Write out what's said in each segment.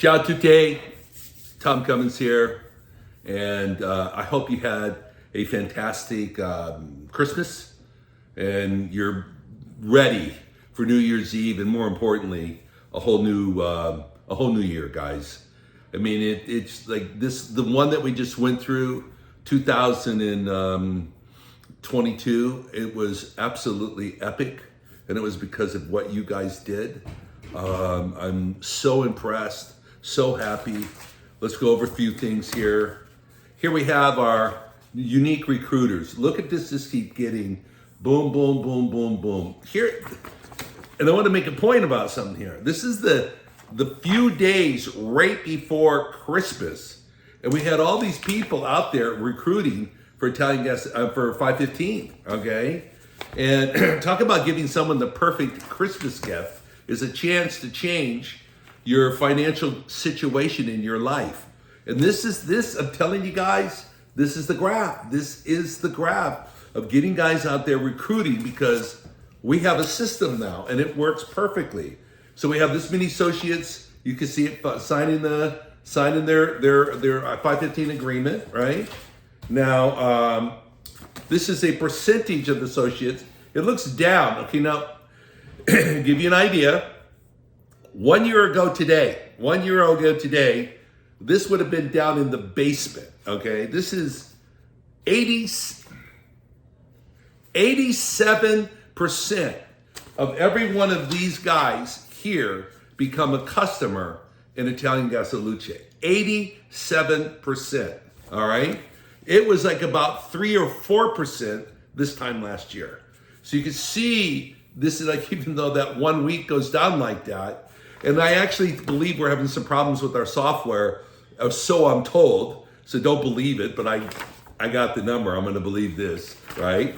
Ciao tutte, Tom Cummins here, and I hope you had a fantastic Christmas, and you're ready for New Year's Eve, and more importantly, a whole new year, guys. I mean, it's like this, the one that we just went through, 2022. It was absolutely epic, and it was because of what you guys did. I'm so impressed, so happy. Let's go over a few things here. Here we have our unique recruiters. Look at this, just keep getting boom, boom, boom, boom, boom. Here, and I want to make a point about something here. This is the few days right before Christmas, and we had all these people out there recruiting for Italian Gas for 515. Okay, and talk about giving someone the perfect Christmas gift is a chance to change your financial situation in your life. And this, I'm telling you guys, this is the graph. This is the graph of getting guys out there recruiting, because we have a system now and it works perfectly. So we have this many associates. You can see it signing their 515 agreement, right? Now, this is a percentage of the associates. It looks down. Okay, now, give you an idea. 1 year ago today, this would have been down in the basement. Okay, this is 87% of every one of these guys here become a customer in Italian Gas Luce. 87%. All right, it was like about 3 or 4% this time last year. So you can see this is like, even though that 1 week goes down like that, and I actually believe we're having some problems with our software, so I'm told. So don't believe it, but I got the number. I'm going to believe this, right?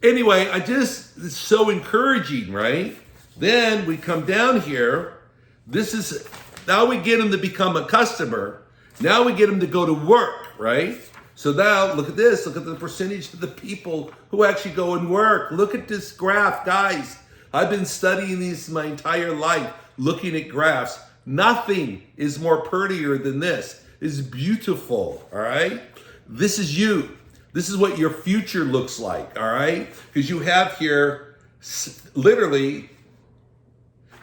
Anyway, it's so encouraging, right? Then we come down here. Now we get them to become a customer. Now we get them to go to work, right? So now look at this. Look at the percentage of the people who actually go and work. Look at this graph, guys. I've been studying these my entire life, looking at graphs. Nothing is more prettier than this. It's beautiful, all right? This is you. This is what your future looks like, all right? Because you have here literally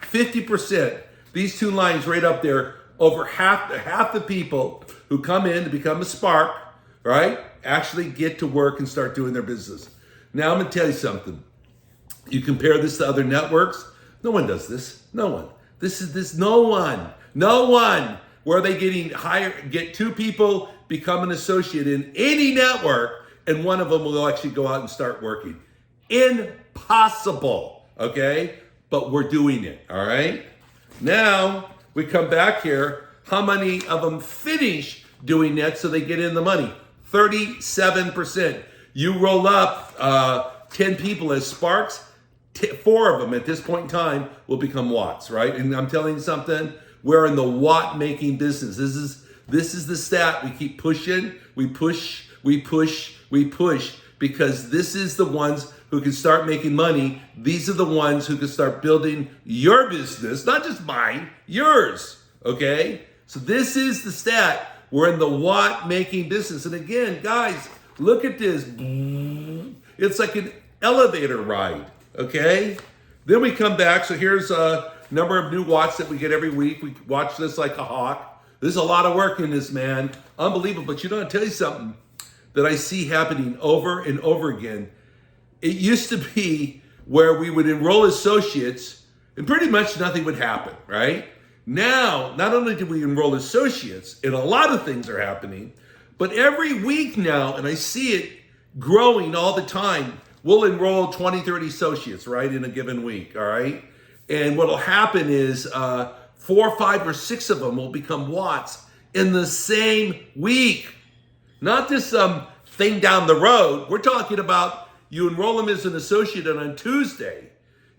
50%. These two lines right up there, over half the people who come in to become a Spark, right, actually get to work and start doing their business. Now I'm going to tell you something. You compare this to other networks, no one does this. No one. No one. Where are they get two people become an associate in any network, and one of them will actually go out and start working. Impossible, okay? But we're doing it, all right? Now, we come back here. How many of them finish doing that so they get in the money? 37%. You roll up 10 people as Sparks, 4 of them at this point in time will become Watts, right? And I'm telling you something, we're in the Watt making business. This is the stat we keep pushing. We push, because this is the ones who can start making money. These are the ones who can start building your business, not just mine, yours, okay? So this is the stat. We're in the Watt making business. And again, guys, look at this. It's like an elevator ride, okay? Then we come back. So here's a number of new Watts that we get every week. We watch this like a hawk. There's a lot of work in this, man. Unbelievable. But you know, I'll tell you something that I see happening over and over again. It used to be where we would enroll associates and pretty much nothing would happen, right? Now, not only do we enroll associates, and a lot of things are happening, but every week now, and I see it growing all the time, we'll enroll 20, 30 associates, right, in a given week, all right? And what'll happen is 4, 5, or 6 of them will become Watts in the same week. Not just some thing down the road. We're talking about you enroll them as an associate, and on Tuesday,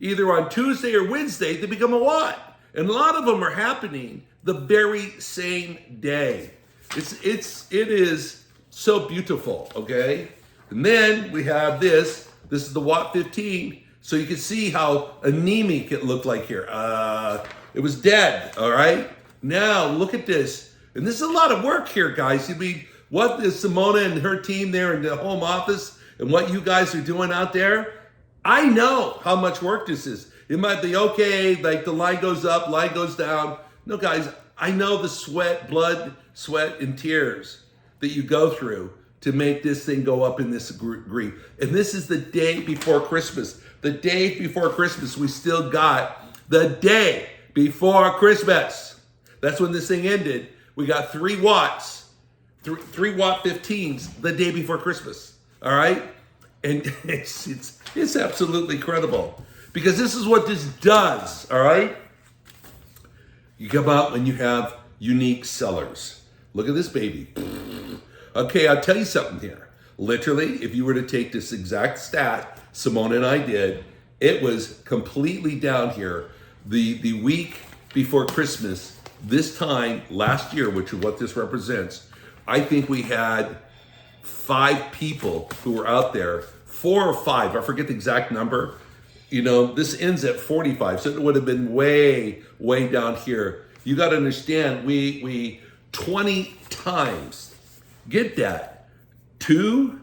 either on Tuesday or Wednesday, they become a Watt. And a lot of them are happening the very same day. It is so beautiful, okay? And then we have this. This is the Watt 15. So you can see how anemic it looked like here. It was dead, all right? Now, look at this. And this is a lot of work here, guys. I mean, what is Simona and her team there in the home office and what you guys are doing out there, I know how much work this is. It might be okay, like the line goes up, line goes down. No, guys, I know the sweat, blood, sweat, and tears that you go through to make this thing go up in this degree. And this is the day before Christmas. The day before Christmas, we still got the day before Christmas. That's when this thing ended. We got 3 watts, 3 watt 15s the day before Christmas. All right? And it's absolutely incredible because this is what this does. All right? You come out when you have unique sellers. Look at this baby. Okay, I'll tell you something here. Literally, if you were to take this exact stat Simone and I did, it was completely down here. The week before Christmas, this time last year, which is what this represents, I think we had 5 people who were out there, 4 or 5, I forget the exact number. You know, this ends at 45, so it would have been way, way down here. You got to understand, we 20 times, get that, 2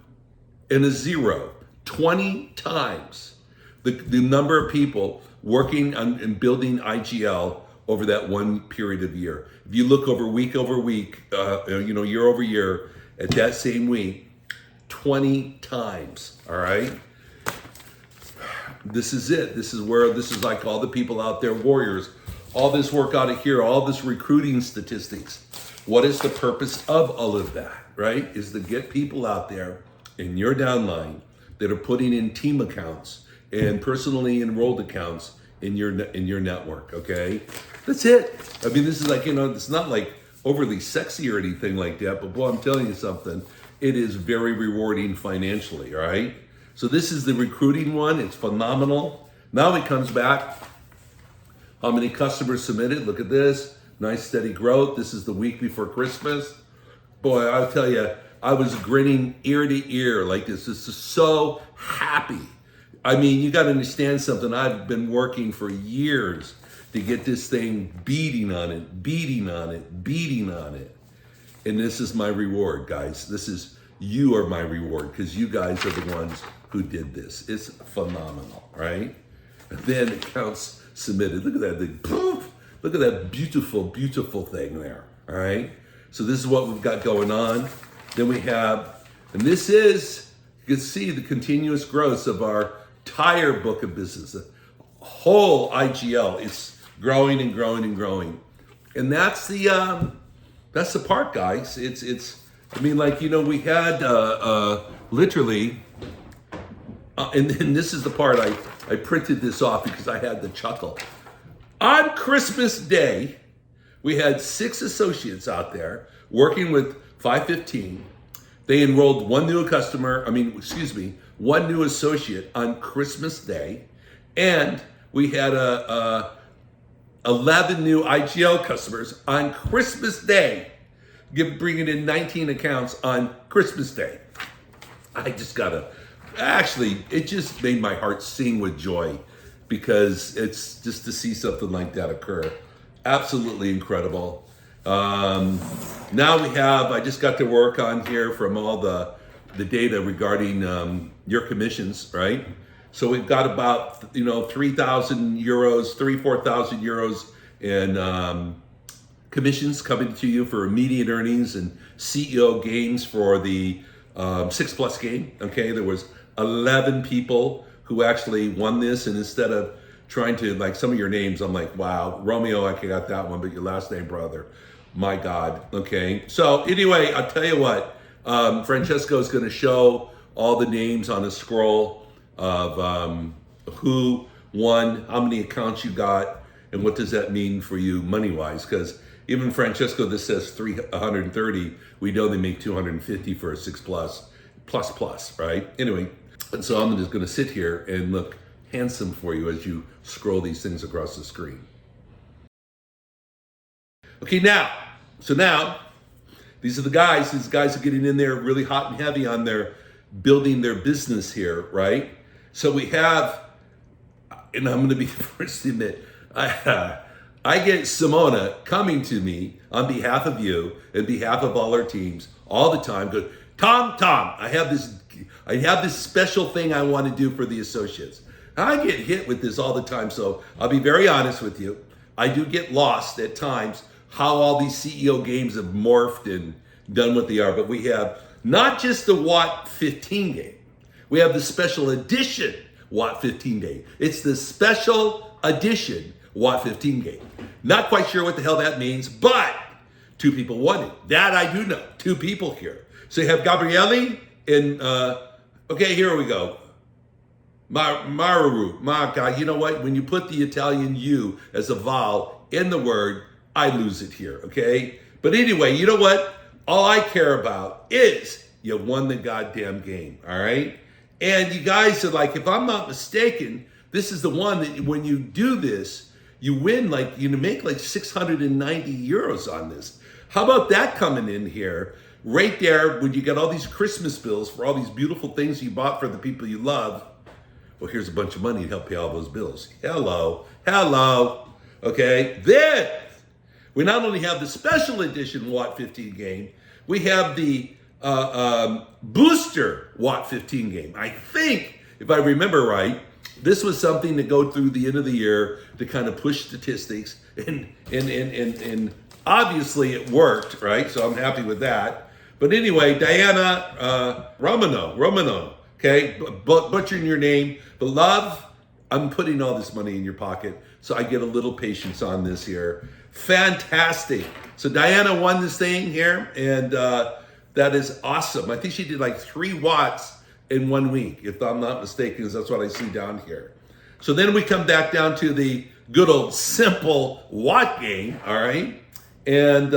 and a 0, 20 times the number of people working on and building IGL over that one period of year. If you look over week, year over year at that same week, 20 times, all right? This is it. This is like all the people out there, warriors, all this work out of here, all this recruiting statistics. What is the purpose of all of that, right? Is to get people out there in your downline that are putting in team accounts and personally enrolled accounts in your network, okay? That's it. I mean, this is like, it's not like overly sexy or anything like that, but boy, I'm telling you something, it is very rewarding financially, all right? So this is the recruiting one. It's phenomenal. Now it comes back. How many customers submitted? Look at this. Nice steady growth. This is the week before Christmas. Boy, I'll tell you, I was grinning ear to ear like this. This is so happy. I mean, you got to understand something. I've been working for years to get this thing beating on it. And this is my reward, guys. You are my reward because you guys are the ones who did this. It's phenomenal, right? And then accounts submitted. Look at that thing. Poof! Look at that beautiful, beautiful thing there, all right? So this is what we've got going on. Then we have, and this is, you can see the continuous growth of our entire book of business. The whole IGL is growing and growing and growing. And that's the part, guys. I mean, like, we had literally, and this is the part I printed this off because I had the chuckle. On Christmas Day, we had 6 associates out there working with 515. They enrolled one new associate on Christmas Day, and we had 11 new IGL customers on Christmas Day, bringing in 19 accounts on Christmas Day. It just made my heart sing with joy because it's just to see something like that occur. Absolutely incredible. Now I just got to work on here from all the data regarding your commissions, right? So we've got about, 3,000 euros, 4,000 euros in commissions coming to you for immediate earnings and CEO gains for the 6+ game. Okay, there was 11 people who actually won this, and instead of trying to, like, some of your names, I'm like, wow, Romeo, I got that one, but your last name, brother, my God. Okay, so anyway, I'll tell you what, Francesco's going to show all the names on a scroll of who won, how many accounts you got, and what does that mean for you money-wise, because even Francesco, this says 330. We know they make 250 for a 6+, right? Anyway, and so I'm just going to sit here and look handsome for you as you scroll these things across the screen. Okay, now, these are the guys. These guys are getting in there really hot and heavy on their building their business here, right? So we have, and I'm going to be the first to admit, I get Simona coming to me on behalf of you and behalf of all our teams all the time. Go, Tom, I have this special thing I want to do for the associates. I get hit with this all the time, so I'll be very honest with you. I do get lost at times how all these CEO games have morphed and done what they are. But we have not just the Watt 15 game. We have the special edition Watt 15 game. It's the special edition Watt 15 game. Not quite sure what the hell that means, but 2 people won it. That I do know. 2 people here. So you have Gabriele and, okay, here we go. Maru, Marca, you know what? When you put the Italian U as a vowel in the word, I lose it here, okay? But anyway, you know what? All I care about is you won the goddamn game, all right? And you guys are like, if I'm not mistaken, this is the one that when you do this, you win like, you make like 690 euros on this. How about that coming in here? Right there, when you get all these Christmas bills for all these beautiful things you bought for the people you love, well, here's a bunch of money to help pay all those bills. Hello. Okay, then we not only have the special edition Watt 15 game, we have the booster Watt 15 game. I think, if I remember right, this was something to go through the end of the year to kind of push statistics, and obviously it worked, right? So I'm happy with that. But anyway, Diana Romano, okay, butchering your name, but love, I'm putting all this money in your pocket, so I get a little patience on this here. Fantastic. So Diana won this thing here, and that is awesome. I think she did like 3 watts in 1 week, if I'm not mistaken, because that's what I see down here. So then we come back down to the good old simple watt game, all right? And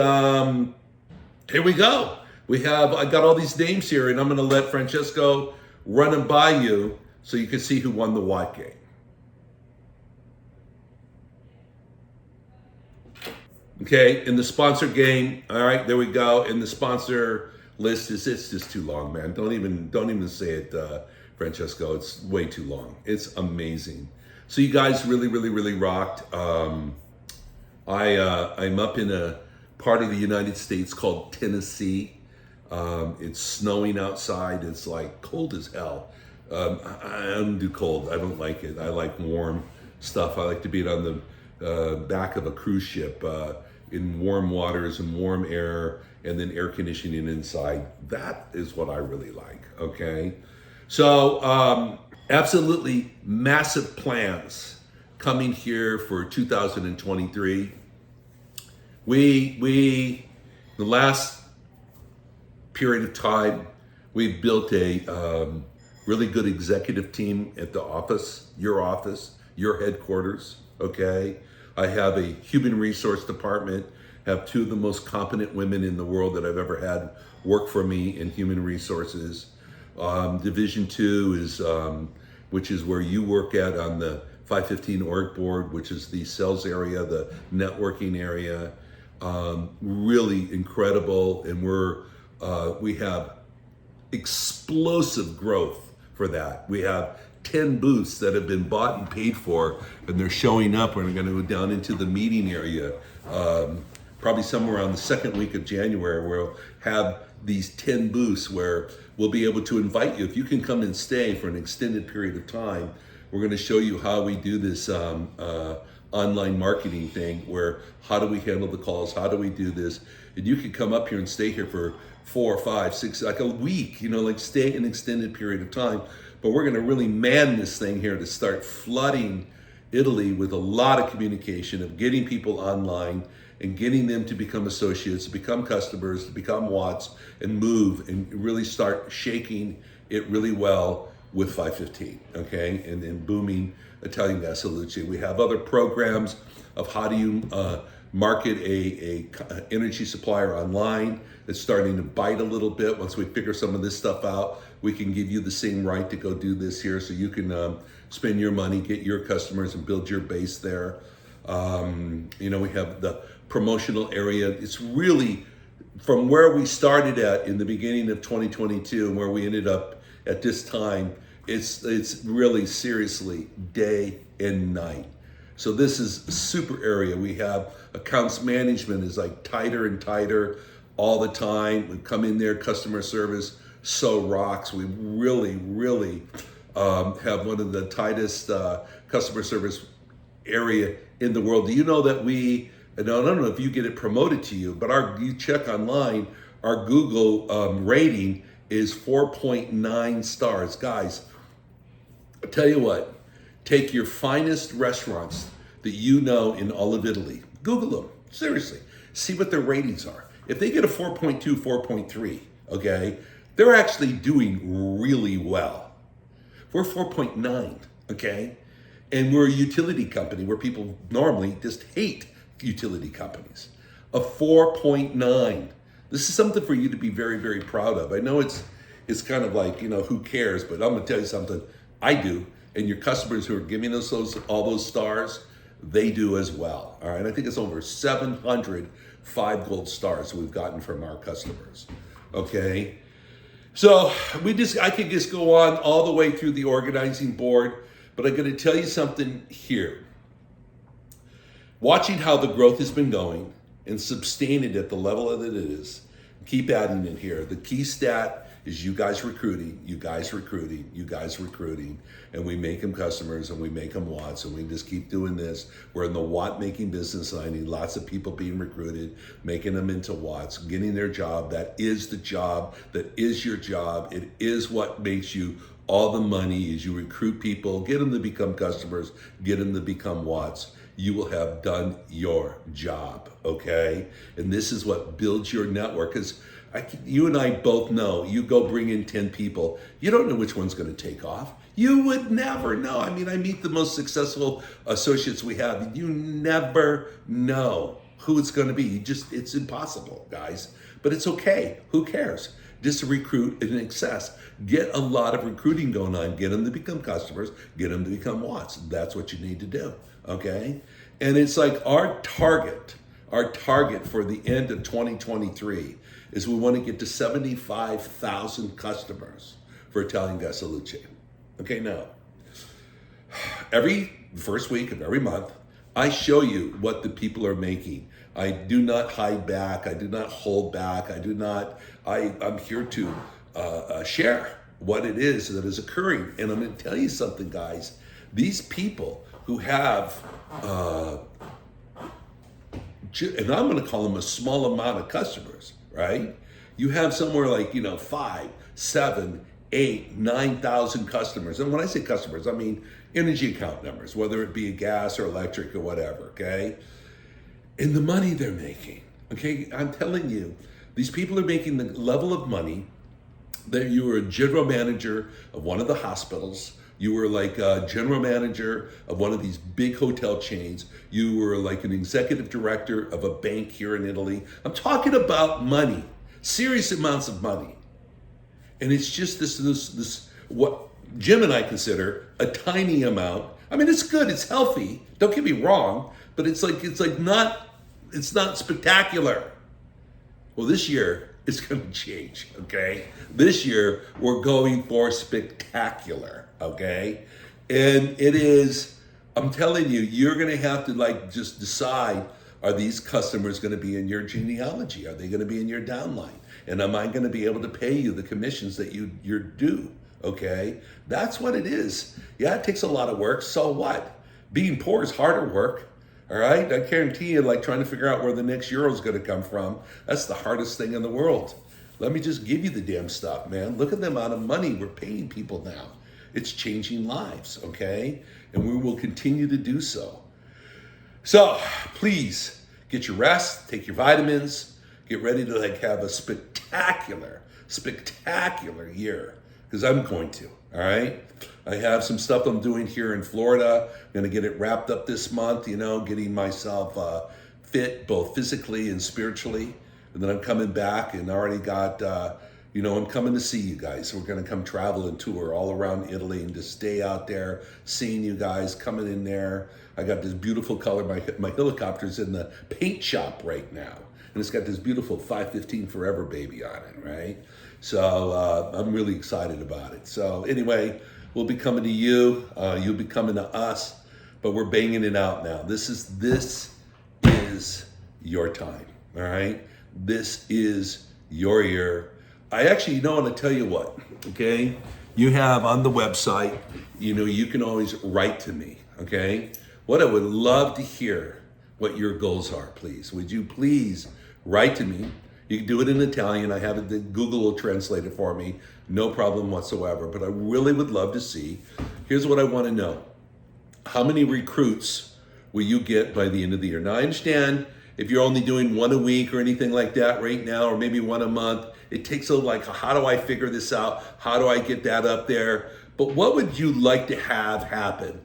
here we go. I got all these names here, and I'm gonna let Francesco run them by you so you can see who won the watt game. Okay, in the sponsor game, all right, there we go. In the sponsor list, it's just too long, man. Don't even say it, Francesco. It's way too long. It's amazing. So you guys really rocked. I'm up in a part of the United States called Tennessee. It's snowing outside. It's like cold as hell. I don't do cold. I don't like it. I like warm stuff. I like to be on the back of a cruise ship in warm waters and warm air, and then air conditioning inside. That is what I really like, okay? So absolutely massive plans coming here for 2023. The last period of time, we've built a really good executive team at the office, your headquarters, okay? I have a human resource department, have 2 of the most competent women in the world that I've ever had work for me in human resources. Division 2 is, which is where you work at on the 515 org board, which is the sales area, the networking area. Really incredible, and we have explosive growth for that. We have 10 booths that have been bought and paid for, and they're showing up. We're going to go down into the meeting area, probably somewhere around the 2nd week of January, where we'll have these 10 booths where we'll be able to invite you. If you can come and stay for an extended period of time, we're going to show you how we do this online marketing thing, where how do we handle the calls, how do we do this, and you can come up here and stay here for 4, 5, 6, like a week, like stay an extended period of time. But we're going to really man this thing here to start flooding Italy with a lot of communication, of getting people online and getting them to become associates, to become customers, to become watts, and move and really start shaking it really well with 515, okay? And then booming Italian Gas Luce. We have other programs of how do you market a energy supplier online. That's starting to bite a little bit. Once we figure some of this stuff out, we can give you the same right to go do this here, so you can spend your money, get your customers, and build your base there. We have the promotional area. It's really from where we started at in the beginning of 2022 and where we ended up at this time. It's really seriously day and night. So this is a super area. We have accounts management is like tighter and tighter all the time. We come in there, customer service so rocks. We really have one of the tightest customer service area in the world. Do you know that I don't know if you get it promoted to you, but you check online, our Google rating is 4.9 stars. Guys, I'll tell you what, take your finest restaurants that you know in all of Italy, Google them, seriously, see what their ratings are. If they get a 4.2, 4.3, okay, they're actually doing really well. We're 4.9, okay? And we're a utility company where people normally just hate utility companies. A 4.9. This is something for you to be very proud of. I know it's kind of like, who cares? But I'm gonna tell you something, I do. And your customers who are giving us all those stars, they do as well. All right, I think it's over 700 5 gold stars we've gotten from our customers. Okay, so I could just go on all the way through the organizing board, but I'm going to tell you something here. Watching how the growth has been going and sustain it at the level that it is, keep adding in here. The key stat is you guys recruiting, and we make them customers and we make them watts, and we just keep doing this. We're in the watt making business, and I need lots of people being recruited, making them into watts, getting their job. That is the job. That is your job. It is what makes you all the money. Is you recruit people, get them to become customers, get them to become watts. You will have done your job, okay? And this is what builds your network. Because you and I both know, you go bring in 10 people, you don't know which one's going to take off. You would never know. I mean, I meet the most successful associates we have. You never know who it's going to be. It's impossible, guys. But it's okay. Who cares? Just recruit in excess. Get a lot of recruiting going on. Get them to become customers. Get them to become watts. That's what you need to do, okay? And it's like our target for the end of 2023 is we want to get to 75,000 customers for Italian Gasaluce. Okay, now, every first week of every month, I show you what the people are making. I do not hide back. I do not hold back. I'm here to share what it is that is occurring. And I'm going to tell you something, guys. These people who have, and I'm going to call them a small amount of customers, right? You have somewhere like, 5, 7, 8, 9,000 customers. And when I say customers, I mean energy account numbers, whether it be gas or electric or whatever, okay? And the money they're making, okay? I'm telling you, these people are making the level of money that you were a general manager of one of the hospitals. You were like a general manager of one of these big hotel chains. You were like an executive director of a bank here in Italy. I'm talking about money, serious amounts of money. And it's just this what Jim and I consider a tiny amount. I mean, it's good, it's healthy. Don't get me wrong, but it's not spectacular. Well, this year it's going to change. Okay, this year we're going for spectacular. Okay, and it is. I'm telling you, you're going to have to just decide: are these customers going to be in your genealogy? Are they going to be in your downline? And am I going to be able to pay you the commissions that you're due? Okay, that's what it is. Yeah, it takes a lot of work. So what? Being poor is harder work. All right, I guarantee you, trying to figure out where the next euro is going to come from, that's the hardest thing in the world. Let me just give you the damn stuff, man. Look at the amount of money we're paying people now. It's changing lives, okay? And we will continue to do so. So please get your rest, take your vitamins, get ready to have a spectacular year, because I'm going to, all right? I have some stuff I'm doing here in Florida. I'm going to get it wrapped up this month, getting myself fit both physically and spiritually. And then I'm coming back and I already got, I'm coming to see you guys. We're going to come travel and tour all around Italy and just stay out there, seeing you guys, coming in there. I got this beautiful color. My helicopter's in the paint shop right now. And it's got this beautiful 515 Forever baby on it, right? So I'm really excited about it. So anyway, we'll be coming to you. You'll be coming to us. but we're banging it out now. This is your time, all right? This is your year. I actually, want to tell you what, okay? You have on the website, you can always write to me, okay? What I would love to hear what your goals are, please. Would you please write to me? You can do it in Italian. I have it, Google will translate it for me. No problem whatsoever. But I really would love to see. Here's what I want to know. How many recruits will you get by the end of the year? Now, I understand if you're only doing one a week or anything like that right now, or maybe one a month, it takes how do I figure this out? How do I get that up there? But what would you like to have happen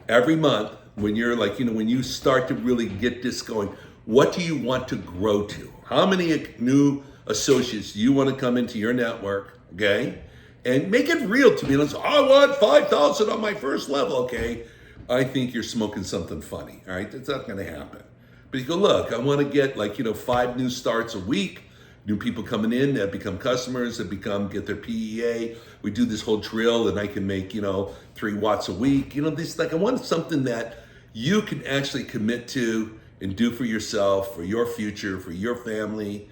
every month when you're when you start to really get this going? What do you want to grow to? How many new associates do you want to come into your network, okay? And make it real to me. I want 5,000 on my first level, okay? I think you're smoking something funny, all right? That's not going to happen. But you go, look, I want to get 5 new starts a week, new people coming in that become customers, that get their PEA. We do this whole drill and I can make, 3 watts a week. I want something that you can actually commit to and do for yourself, for your future, for your family,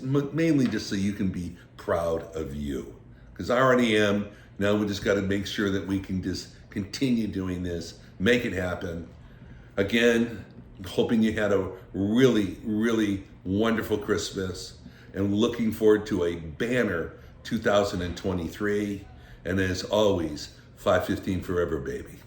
mainly just so you can be proud of you. Because I already am. Now we just got to make sure that we can just continue doing this, make it happen. Again, hoping you had a really, really wonderful Christmas and looking forward to a banner 2023. And as always, 515 forever, baby.